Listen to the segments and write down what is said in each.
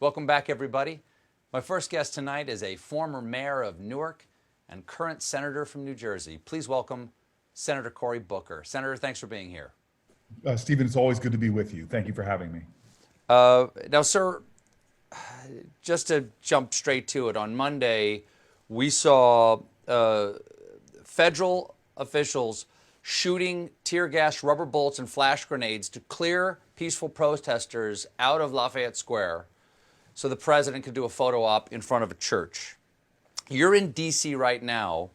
Welcome back, everybody. My first guest tonight is a former mayor of Newark and current senator from New Jersey. Please welcome Senator Cory Booker. Senator, thanks for being here. Stephen, it's always good to be with you. Thank you for having me. Now, sir, just to jump straight to it, on Monday, we saw federal officials shooting tear gas, rubber bullets, and flash grenades to clear peaceful protesters out of Lafayette Square so the president could do a photo op in front of a church. You're in D.C. right now.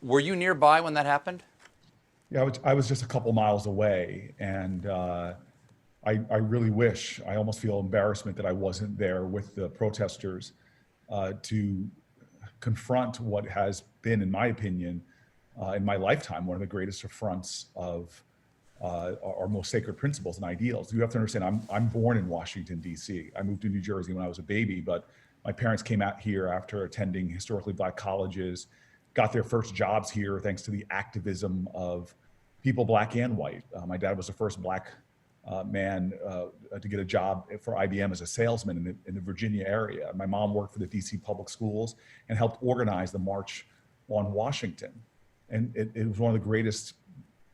Were you nearby when that happened? Yeah, I was just a couple miles away, and I really wish, I almost feel embarrassment that I wasn't there with the protesters to confront what has been, in my opinion, in my lifetime, one of the greatest affronts of our most sacred principles and ideals. You have to understand, I'm born in Washington, D.C. I moved to New Jersey when I was a baby, but my parents came out here after attending historically Black colleges, got their first jobs here thanks to the activism of people, Black and white. My dad was the first Black man to get a job for IBM as a salesman in the Virginia area. My mom worked for the D.C. public schools and helped organize the March on Washington. And it was one of the greatest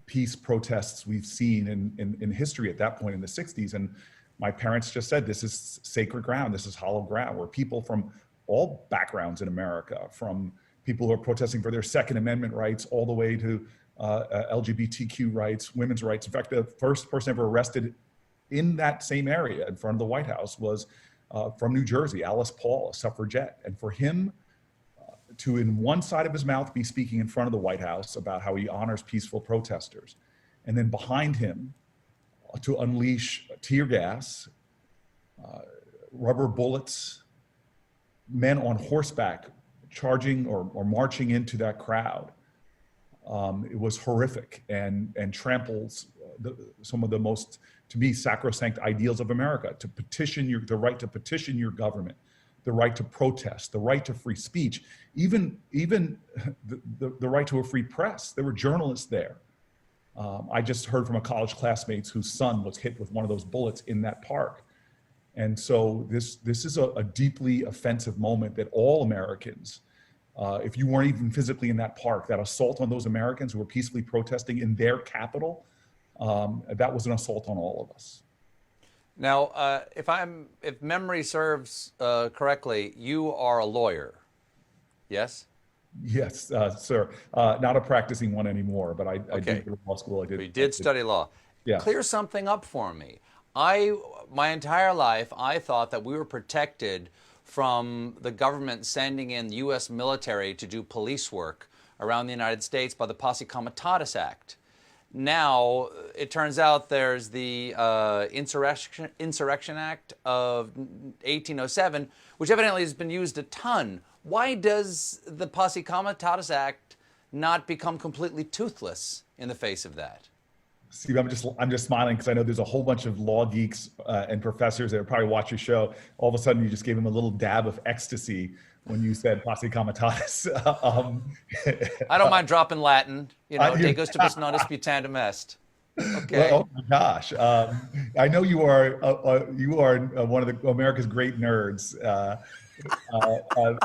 peace protests we've seen in history at that point in the 60s. And my parents just said, this is sacred ground, this is hallowed ground, where people from all backgrounds in America, from people who are protesting for their Second Amendment rights all the way to LGBTQ rights, women's rights. In fact, the first person ever arrested in that same area in front of the White House was from New Jersey, Alice Paul, a suffragette. And for him to, in one side of his mouth, be speaking in front of the White House about how he honors peaceful protesters, and then behind him to unleash tear gas, rubber bullets, men on horseback charging or marching into that crowd. It was horrific and tramples some of the most, to me, sacrosanct ideals of America: to petition the right to petition your government, the right to protest, the right to free speech, even the right to a free press. There were journalists there. I just heard from a college classmate whose son was hit with one of those bullets in that park. And so this is a deeply offensive moment that all Americans, if you weren't even physically in that park, that assault on those Americans who were peacefully protesting in their capital, that was an assault on all of us. Now, if memory serves correctly, you are a lawyer, yes? Yes, sir. Not a practicing one anymore, but I Okay. did go to law school. You did study law. Yeah. Clear something up for me. My entire life, I thought that we were protected from the government sending in the U.S. military to do police work around the United States by the Posse Comitatus Act. Now, it turns out there's the Insurrection Act of 1807, which evidently has been used a ton. Why does the Posse Comitatus Act not become completely toothless in the face of that? Steve, I'm just smiling because I know there's a whole bunch of law geeks and professors that probably watch your show. All of a sudden, you just gave them a little dab of ecstasy when you said Posse Comitatus. I don't mind dropping Latin. You know, de gustibus non disputandum est. Okay. Well, oh my gosh, I know you are one of America's great nerds.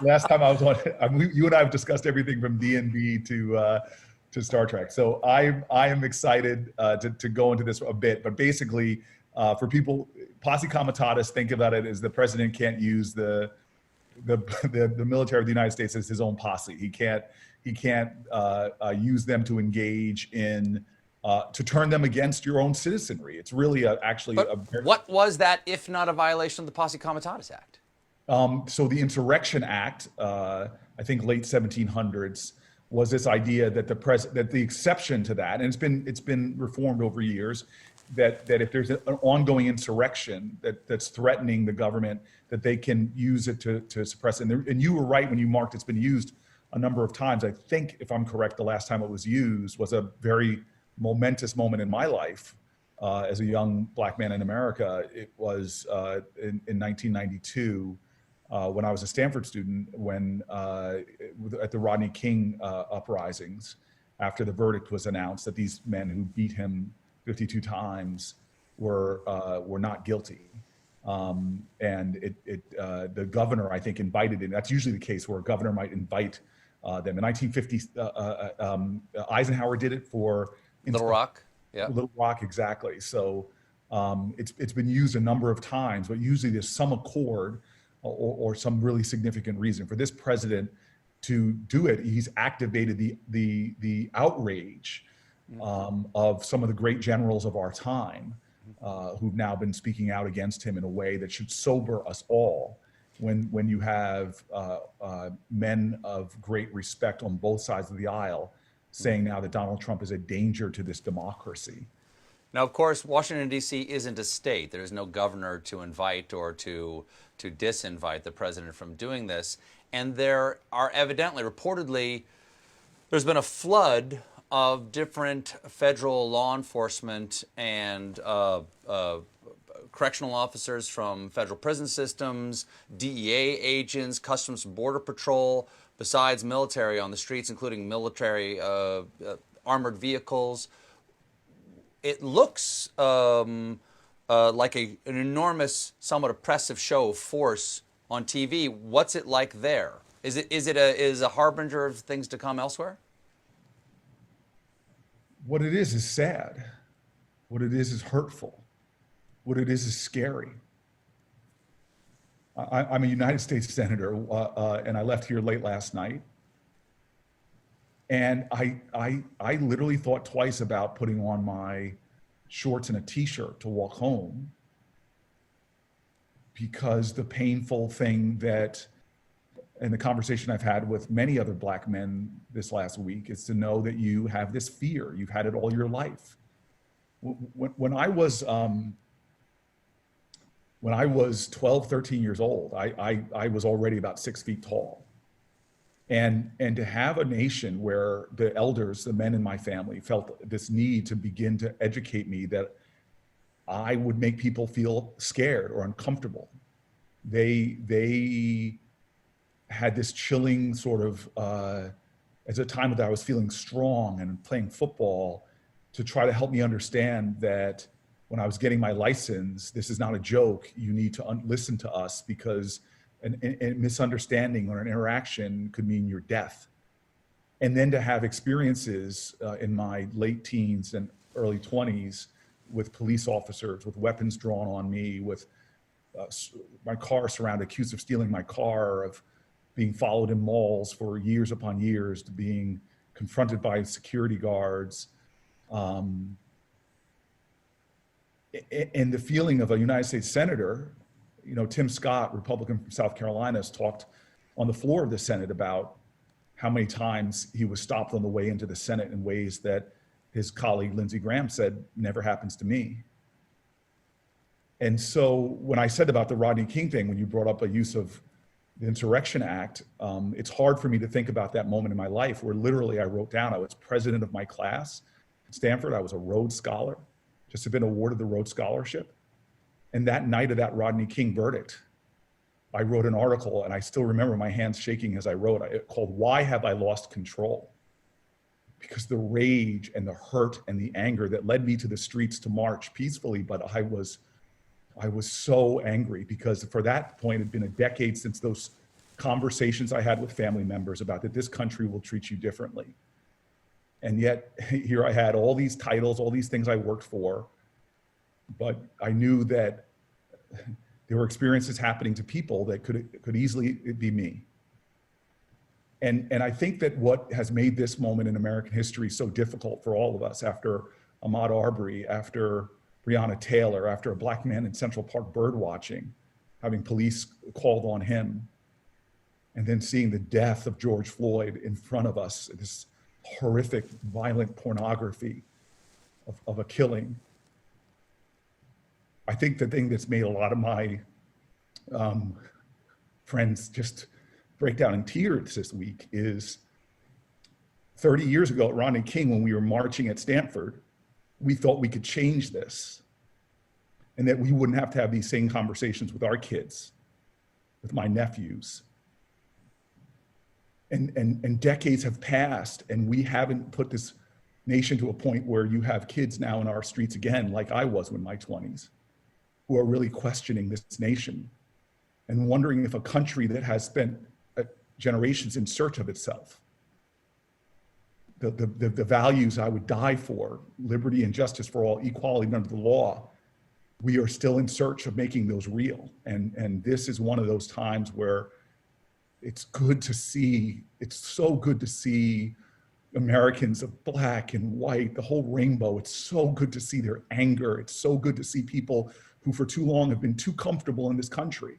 Last time I was on, you and I have discussed everything from D&D to Star Trek. So I am excited to go into this a bit, but basically for people, Posse Comitatus, think about it as the president can't use the military of the United States as his own posse. He can't use them to engage in to turn them against your own citizenry. It's really what was that if not a violation of the Posse Comitatus Act? So the Insurrection Act, I think late 1700s, was this idea that the exception to that, and it's been reformed over years, that if there's an ongoing insurrection that's threatening the government, that they can use it to suppress it. And you were right when you marked it's been used a number of times. I think, if I'm correct, the last time it was used was a very momentous moment in my life as a young Black man in America. It was in 1992 when I was a Stanford student, when at the Rodney King uprisings, after the verdict was announced that these men who beat him 52 times were not guilty. And the governor, I think, invited him. That's usually the case where a governor might invite them. In 1950, Eisenhower did it for Little Rock. Yeah. Little Rock, exactly. So it's been used a number of times, but usually there's some accord or some really significant reason for this president to do it. He's activated the outrage of some of the great generals of our time, who've now been speaking out against him in a way that should sober us all. When you have men of great respect on both sides of the aisle saying now that Donald Trump is a danger to this democracy. Now, of course, Washington, D.C. isn't a state. There is no governor to invite or to disinvite the president from doing this. And there are evidently, reportedly, there's been a flood of different federal law enforcement and correctional officers from federal prison systems, DEA agents, Customs and Border Patrol, besides military on the streets, including military armored vehicles. It looks like an enormous, somewhat oppressive show of force on TV. What's it like there? Is it a harbinger of things to come elsewhere? What it is sad. What it is hurtful. What it is scary. I'm a United States Senator, and I left here late last night. And I literally thought twice about putting on my shorts and a t-shirt to walk home, because the painful thing that, and the conversation I've had with many other Black men this last week, is to know that you have this fear. You've had it all your life. When I was 12, 13 years old, I was already about 6 feet tall. And to have a nation where the elders, the men in my family, felt this need to begin to educate me that I would make people feel scared or uncomfortable. They had this chilling sort of, as a time that I was feeling strong and playing football, to try to help me understand that when I was getting my license, this is not a joke. You need to listen to us, because a misunderstanding or an interaction could mean your death. And then to have experiences in my late teens and early 20s with police officers with weapons drawn on me, with my car surrounded, accused of stealing my car, of being followed in malls for years upon years, to being confronted by security guards. And the feeling of a United States Senator, you know, Tim Scott, Republican from South Carolina, has talked on the floor of the Senate about how many times he was stopped on the way into the Senate in ways that his colleague Lindsey Graham said never happens to me. And so when I said about the Rodney King thing, when you brought up a use of the Insurrection Act, it's hard for me to think about that moment in my life where literally I wrote down, I was president of my class at Stanford. I was a Rhodes Scholar, just had been awarded the Rhodes Scholarship. And that night of that Rodney King verdict, I wrote an article, and I still remember my hands shaking as I wrote it, called "Why Have I Lost Control?" Because the rage and the hurt and the anger that led me to the streets to march peacefully, but I was so angry, because for that point, it had been a decade since those conversations I had with family members about that this country will treat you differently. And yet here I had all these titles, all these things I worked for, but I knew that there were experiences happening to people that could easily be me. And I think that what has made this moment in American history so difficult for all of us, after Ahmaud Arbery, after Breonna Taylor, after a Black man in Central Park bird watching, having police called on him, and then seeing the death of George Floyd in front of us, this horrific, violent pornography of a killing. I think the thing that's made a lot of my friends just break down in tears this week is 30 years ago at Rodney King, when we were marching at Stanford, we thought we could change this and that we wouldn't have to have these same conversations with our kids, with my nephews. And decades have passed, and we haven't put this nation to a point where you have kids now in our streets again, like I was in my 20s. who are really questioning this nation and wondering if a country that has spent generations in search of itself, the values I would die for, liberty and justice for all, equality under the law, we are still in search of making those real. And this is one of those times where it's good to see, it's so good to see Americans of black and white, the whole rainbow. It's so good to see their anger. It's so good to see people who for too long have been too comfortable in this country.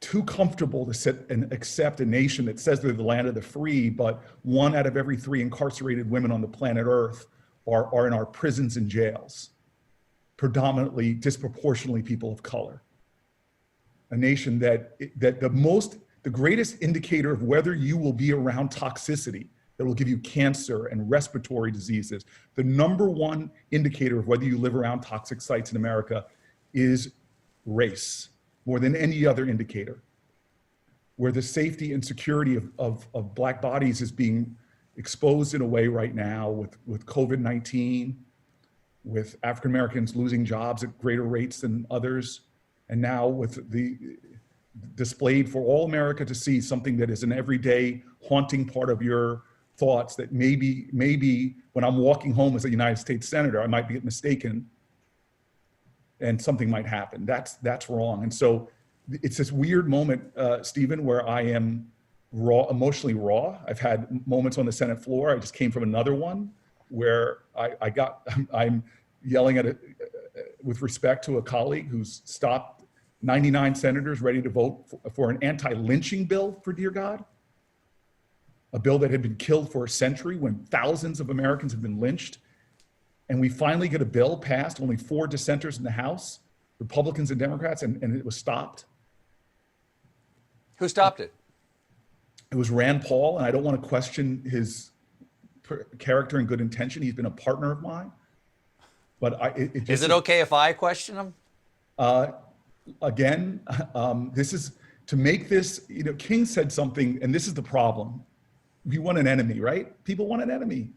Too comfortable to sit and accept a nation that says they're the land of the free, but 1 out of every 3 incarcerated women on the planet Earth are in our prisons and jails, predominantly, disproportionately people of color. A nation that the greatest indicator of whether you will be around toxicity that will give you cancer and respiratory diseases, the #1 indicator of whether you live around toxic sites in America is race, more than any other indicator, where the safety and security of black bodies is being exposed in a way right now with COVID-19, with African Americans losing jobs at greater rates than others, and now with the displayed for all America to see, something that is an everyday haunting part of your thoughts, that maybe when I'm walking home as a United States Senator, I might be mistaken and something might happen. That's wrong. And so it's this weird moment, Stephen, where I am emotionally raw. I've had moments on the Senate floor. I just came from another one where I'm yelling at it with respect to a colleague who's stopped 99 senators ready to vote for an anti-lynching bill, for dear God. A bill that had been killed for a century when thousands of Americans have been lynched. And we finally get a bill passed, only 4 dissenters in the House, Republicans and Democrats, and it was stopped. Who stopped it? It was Rand Paul, and I don't want to question his character and good intention. He's been a partner of mine. But is it okay if I question him? Again, this is to make this, King said something, and this is the problem. We want an enemy, right? People want an enemy.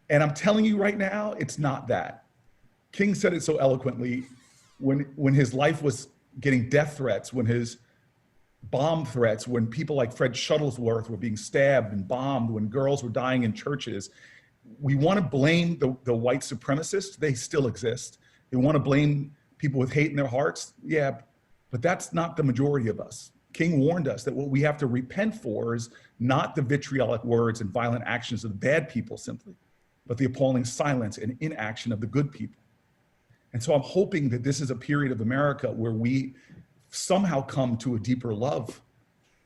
And I'm telling you right now, it's not that. King said it so eloquently when his life was getting death threats, when his bomb threats, when people like Fred Shuttlesworth were being stabbed and bombed, when girls were dying in churches. We want to blame the white supremacists. They still exist. They want to blame people with hate in their hearts. Yeah, but that's not the majority of us. King warned us that what we have to repent for is not the vitriolic words and violent actions of the bad people simply, but the appalling silence and inaction of the good people. And so I'm hoping that this is a period of America where we somehow come to a deeper love,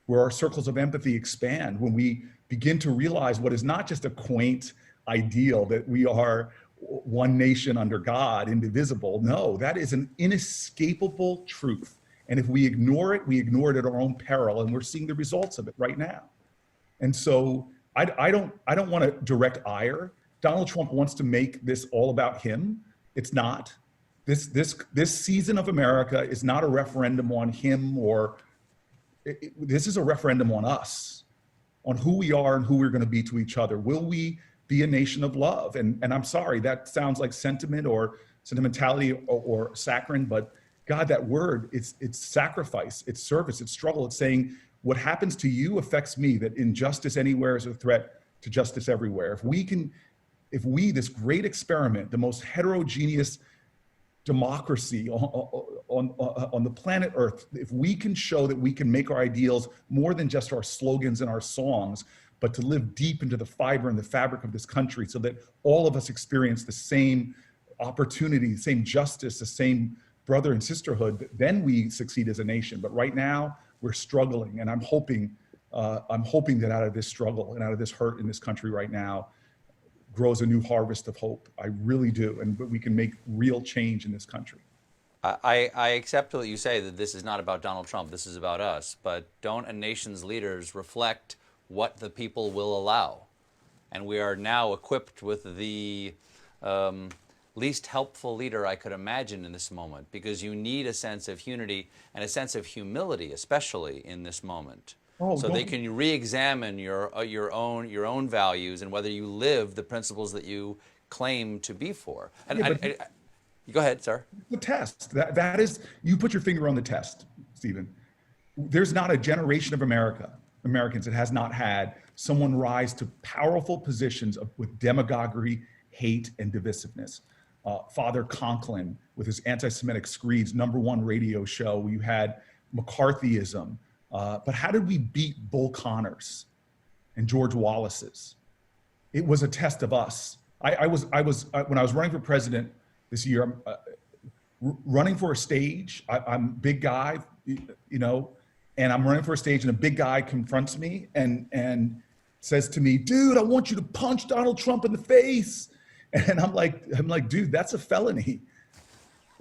where our circles of empathy expand, when we begin to realize what is not just a quaint ideal that we are one nation under God, indivisible. No, that is an inescapable truth. And if we ignore it at our own peril, and we're seeing the results of it right now. And so I don't want to direct ire. Donald Trump wants to make this all about him. It's not. This season of America is not a referendum on him, this is a referendum on us, on who we are and who we're going to be to each other. Will we be a nation of love? And I'm sorry, that sounds like sentiment or sentimentality or saccharine, but God, that word, it's sacrifice, it's service, it's struggle. It's saying what happens to you affects me, that injustice anywhere is a threat to justice everywhere. If we, this great experiment, the most heterogeneous democracy on the planet Earth, if we can show that we can make our ideals more than just our slogans and our songs, but to live deep into the fiber and the fabric of this country so that all of us experience the same opportunity, the same justice, the same brother and sisterhood, then we succeed as a nation. But right now we're struggling, and I'm hoping that out of this struggle and out of this hurt in this country right now grows a new harvest of hope. I really do, but we can make real change in this country. I accept what you say, that this is not about Donald Trump, this is about us, but don't a nation's leaders reflect what the people will allow? And we are now equipped with the least helpful leader I could imagine in this moment, because you need a sense of unity and a sense of humility, especially in this moment. So they can re-examine your own values and whether you live the principles that you claim to be for. And Go ahead, sir. The test. That is, you put your finger on the test, Stephen. There's not a generation of Americans that has not had someone rise to powerful positions with demagoguery, hate, and divisiveness. Father Conklin with his anti-Semitic screeds, #1 radio show. You had McCarthyism. But how did we beat Bull Connors and George Wallace's? It was a test of us. When I was running for president this year, running for a stage. I'm a big guy, and I'm running for a stage, and a big guy confronts me and says to me, "Dude, I want you to punch Donald Trump in the face." And I'm like, dude, that's a felony.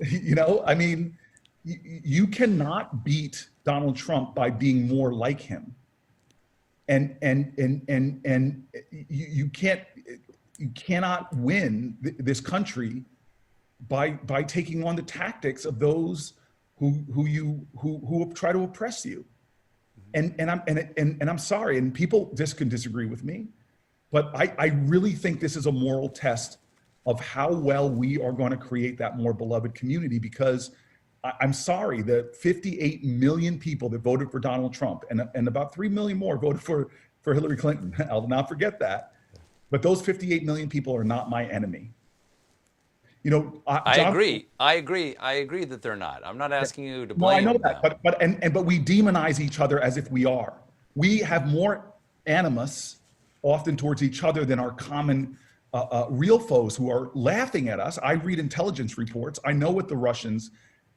I mean, you cannot beat Donald Trump by being more like him. And you cannot win this country by taking on the tactics of those who try to oppress you. And I'm sorry, and people just can disagree with me, but I really think this is a moral test of how well we are going to create that more beloved community, because I'm sorry, the 58 million people that voted for Donald Trump and about 3 million more voted for Hillary Clinton. I'll not forget that. But those 58 million people are not my enemy. I agree that they're not. I'm not asking you to blame well, I know them. that, but we demonize each other as if we are. We have more animus often towards each other than our common real foes who are laughing at us. I read intelligence reports. I know what the Russians,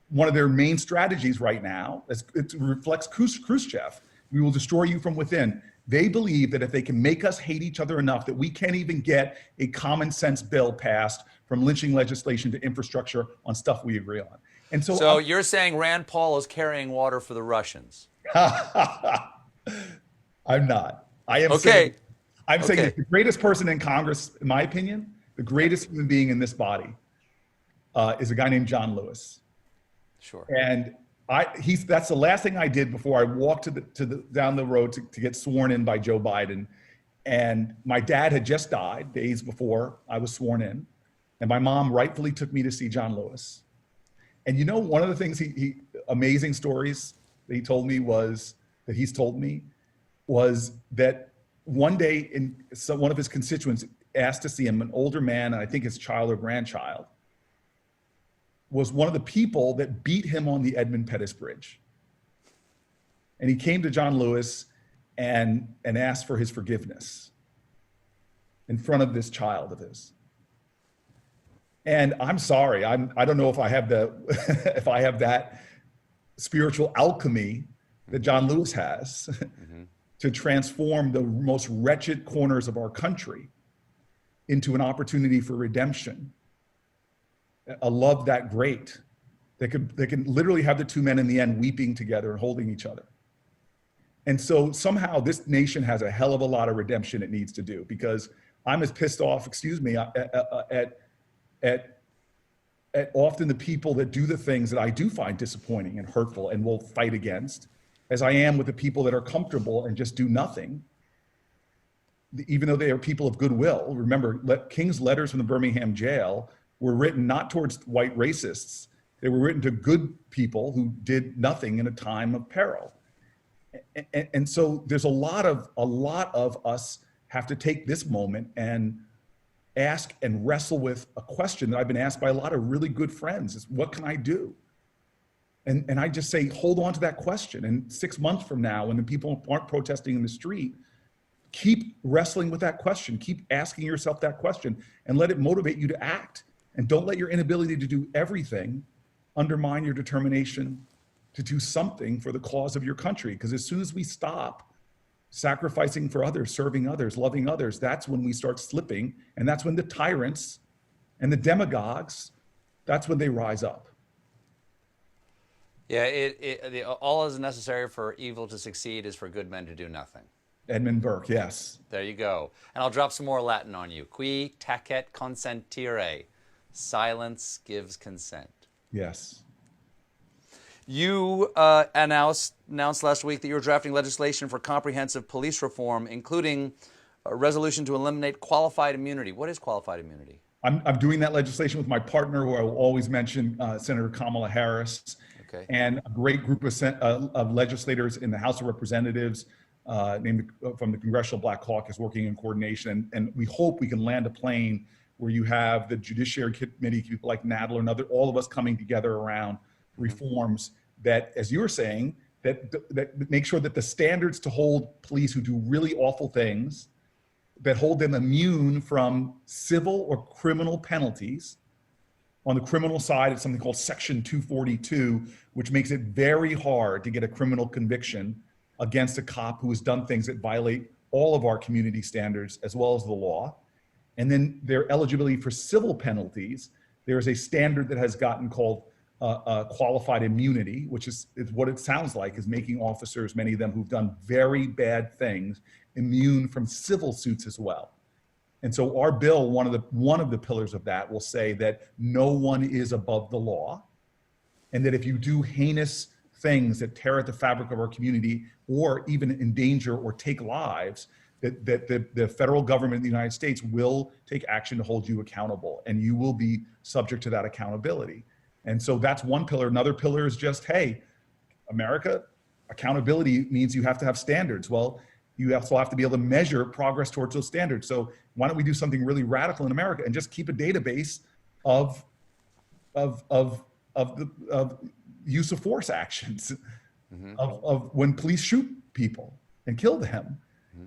one of their main strategies right now, it reflects Khrushchev. We will destroy you from within. They believe that if they can make us hate each other enough that we can't even get a common sense bill passed, from lynching legislation to infrastructure, on stuff we agree on. And so you're saying Rand Paul is carrying water for the Russians? I'm not. I am okay. I'm saying that the greatest person in Congress, in my opinion, the greatest human being in this body, is a guy named John Lewis. Sure. And that's the last thing I did before I walked down the road to get sworn in by Joe Biden. And my dad had just died days before I was sworn in. And my mom rightfully took me to see John Lewis. And one of the things amazing stories that he's told me was that one day one of his constituents asked to see him, an older man, and I think his child or grandchild, was one of the people that beat him on the Edmund Pettus Bridge. And he came to John Lewis and asked for his forgiveness in front of this child of his. And I'm sorry, I don't know if I have if I have that spiritual alchemy that John Lewis has to transform the most wretched corners of our country into an opportunity for redemption. A love that great, that can literally have the two men in the end weeping together and holding each other. And so somehow this nation has a hell of a lot of redemption it needs to do, because I'm as pissed off, at often the people that do the things that I do find disappointing and hurtful and will fight against, as I am with the people that are comfortable and just do nothing, even though they are people of goodwill. Remember, King's letters from the Birmingham jail were written not towards white racists. They were written to good people who did nothing in a time of peril. And so there's a lot of us have to take this moment and ask and wrestle with a question that I've been asked by a lot of really good friends, is what can I do? And I just say, hold on to that question. And 6 months from now, when the people aren't protesting in the street, keep wrestling with that question. Keep asking yourself that question and let it motivate you to act. And don't let your inability to do everything undermine your determination to do something for the cause of your country. Because as soon as we stop sacrificing for others, serving others, loving others, that's when we start slipping. And that's when the tyrants and the demagogues, that's when they rise up. Yeah, all is necessary for evil to succeed is for good men to do nothing. Edmund Burke, yes. There you go. And I'll drop some more Latin on you. Qui tacet consentire. Silence gives consent. Yes. You announced last week that you were drafting legislation for comprehensive police reform, including a resolution to eliminate qualified immunity. What is qualified immunity? I'm doing that legislation with my partner, who I will always mention, Senator Kamala Harris, Okay. and a great group of legislators in the House of Representatives, named from the Congressional Black Caucus, working in coordination. And we hope we can land a plane where you have the Judiciary Committee, people like Nadler and all of us coming together around reforms that, as you were saying, that make sure that the standards to hold police who do really awful things, that hold them immune from civil or criminal penalties. On the criminal side, it's something called Section 242, which makes it very hard to get a criminal conviction against a cop who has done things that violate all of our community standards as well as the law. And then their eligibility for civil penalties, there is a standard that has gotten called qualified immunity, which is what it sounds like, is making officers, many of them who've done very bad things, immune from civil suits as well. And so our bill, one of the pillars of that will say that no one is above the law, and that if you do heinous things that tear at the fabric of our community or even endanger or take lives, that the federal government of the United States will take action to hold you accountable, and you will be subject to that accountability. And so that's one pillar. Another pillar is just, hey, America, accountability means you have to have standards. Well, you also have to be able to measure progress towards those standards. So why don't we do something really radical in America and just keep a database of use of force actions, of when police shoot people and kill them,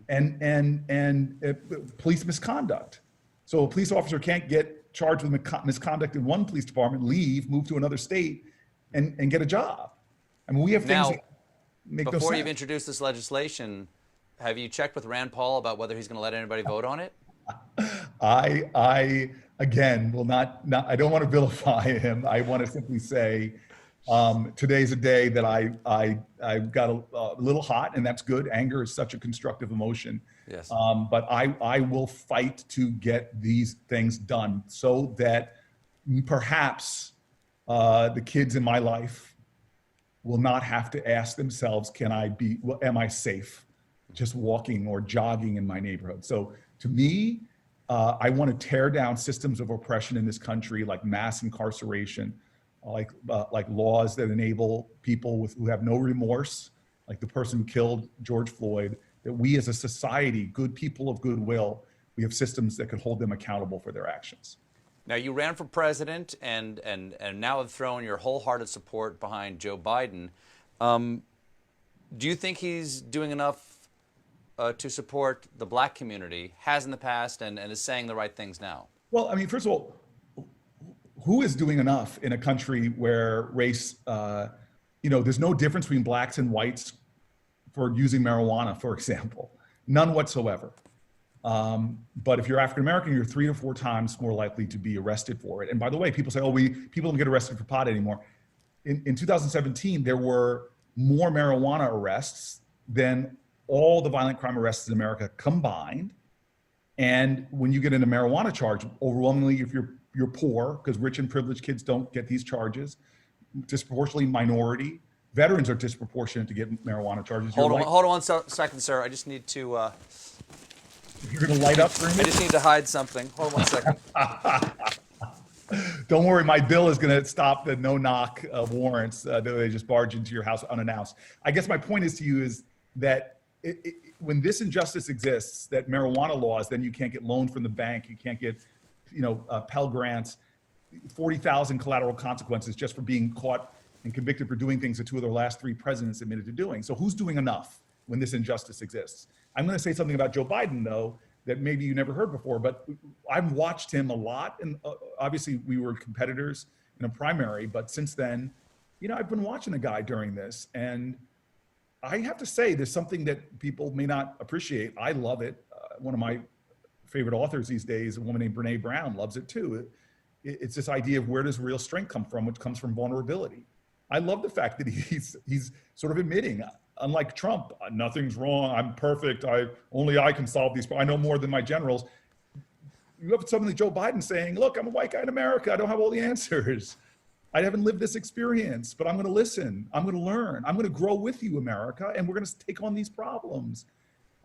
and police misconduct. So a police officer can't get charged with misconduct in one police department, leave, move to another state, and get a job. I mean, we have things Now, that make no sense. before you've introduced this legislation, have you checked with Rand Paul about whether he's going to let anybody vote on it? I again will not. I don't want to vilify him. I want to simply say, today's a day that I got a little hot, and that's good. Anger is such a constructive emotion. Yes. But I will fight to get these things done so that perhaps the kids in my life will not have to ask themselves, am I safe just walking or jogging in my neighborhood? So to me, I want to tear down systems of oppression in this country, like mass incarceration, like laws that enable people who have no remorse, like the person who killed George Floyd, that we as a society, good people of goodwill, we have systems that can hold them accountable for their actions. Now, you ran for president and now have thrown your wholehearted support behind Joe Biden. Do you think he's doing enough to support the black community, has in the past, and is saying the right things now? Well, I mean, first of all, who is doing enough in a country where race, there's no difference between blacks and whites for using marijuana, for example, none whatsoever. But if you're African-American, you're 3 to 4 times more likely to be arrested for it. And by the way, people say, people don't get arrested for pot anymore. In 2017, there were more marijuana arrests than all the violent crime arrests in America combined. And when you get in a marijuana charge, overwhelmingly, if you're poor, because rich and privileged kids don't get these charges, disproportionately minority, veterans are disproportionate to get marijuana charges. Hold on 1 second, sir. I just need to... You're going to light up for me? I just need to hide something. Hold on 1 second. Don't worry, my bill is going to stop the no-knock warrants that they just barge into your house unannounced. I guess my point is to you is that when this injustice exists, that marijuana laws, then you can't get loans from the bank, you can't get, Pell Grants, 40,000 collateral consequences just for being caught and convicted for doing things that 2 of their last 3 presidents admitted to doing. So who's doing enough when this injustice exists? I'm going to say something about Joe Biden, though, that maybe you never heard before, but I've watched him a lot. And obviously we were competitors in a primary, but since then, I've been watching the guy during this. And I have to say, there's something that people may not appreciate. I love it. One of my favorite authors these days, a woman named Brene Brown, loves it too. It's this idea of where does real strength come from, which comes from vulnerability. I love the fact that he's sort of admitting, unlike Trump, nothing's wrong, I'm perfect, only I can solve these, I know more than my generals. You have something like Joe Biden saying, look, I'm a white guy in America, I don't have all the answers. I haven't lived this experience, but I'm going to listen, I'm going to learn, I'm going to grow with you, America, and we're going to take on these problems.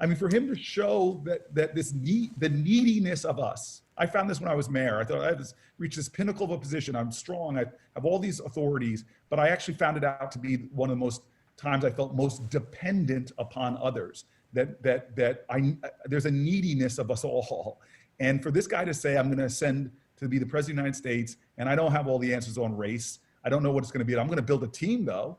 I mean, for him to show that the neediness of us, I found this when I was mayor. I thought I had reached this pinnacle of a position. I'm strong. I have all these authorities, but I actually found it out to be one of the most times I felt most dependent upon others. There's a neediness of us all. And for this guy to say, I'm going to ascend to be the president of the United States, and I don't have all the answers on race. I don't know what it's going to be. I'm going to build a team, though.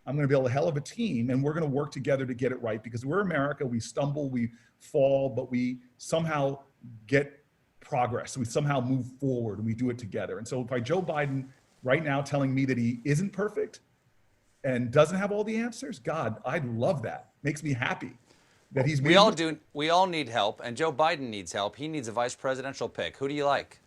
I'm going to build a hell of a team, and we're going to work together to get it right, because we're America. We stumble, we fall, but we somehow get progress. We somehow move forward, and we do it together. And so by Joe Biden right now telling me that he isn't perfect and doesn't have all the answers, God, I love that. Makes me happy that he's. We all do. We all need help, and Joe Biden needs help. He needs a vice presidential pick. Who do you like?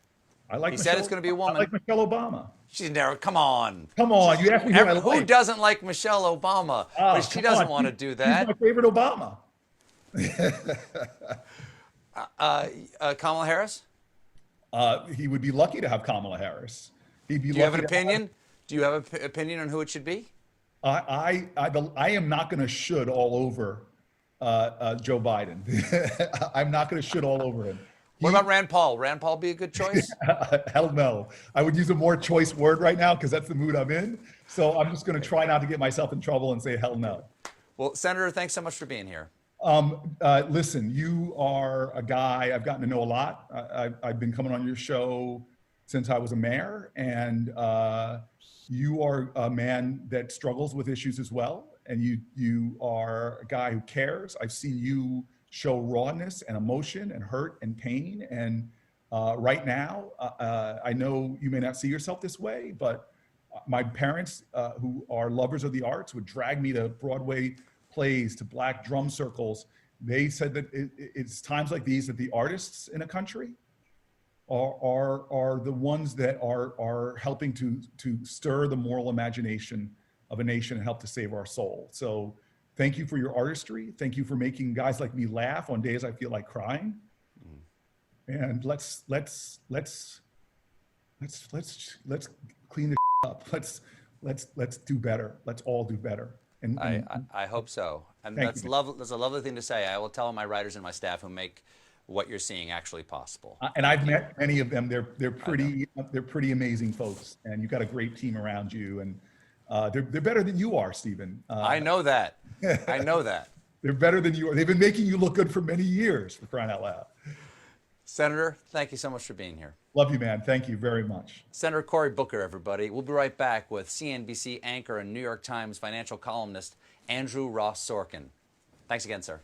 I like. He said it's going to be a woman. I like Michelle Obama. She's never. Come on. Come on. You asked me who I like. Who doesn't like Michelle Obama? But she doesn't want to do that. She's my favorite Obama. Kamala Harris? He would be lucky to have Kamala Harris. He'd be. Do you have an opinion? Do you have an opinion on who it should be? I am not going to should all over Joe Biden. I'm not going to shit all over him. What about Rand Paul? Rand Paul be a good choice? Hell no. I would use a more choice word right now because that's the mood I'm in. So I'm just going to try not to get myself in trouble and say hell no. Well, Senator, thanks so much for being here. Listen, you are a guy I've gotten to know a lot. I've been coming on your show since I was a mayor, and you are a man that struggles with issues as well. And you are a guy who cares. I've seen you show rawness and emotion and hurt and pain. And right now, I know you may not see yourself this way, but my parents, who are lovers of the arts, would drag me to Broadway plays, to Black drum circles. They said that it's times like these that the artists in a country are the ones that are helping to stir the moral imagination of a nation and help to save our soul. So thank you for your artistry. Thank you for making guys like me laugh on days I feel like crying. And let's clean the up. Let's do better. Let's all do better. And I hope so. And that's a lovely thing to say. I will tell my writers and my staff who make what you're seeing actually possible. And I've met many of them. They're pretty amazing folks, and you've got a great team around you. And they're better than you are, Stephen. I know that. I know that. They're better than you are. They've been making you look good for many years, for crying out loud. Senator, thank you so much for being here. Love you, man. Thank you very much. Senator Cory Booker, everybody. We'll be right back with CNBC anchor and New York Times financial columnist Andrew Ross Sorkin. Thanks again, sir.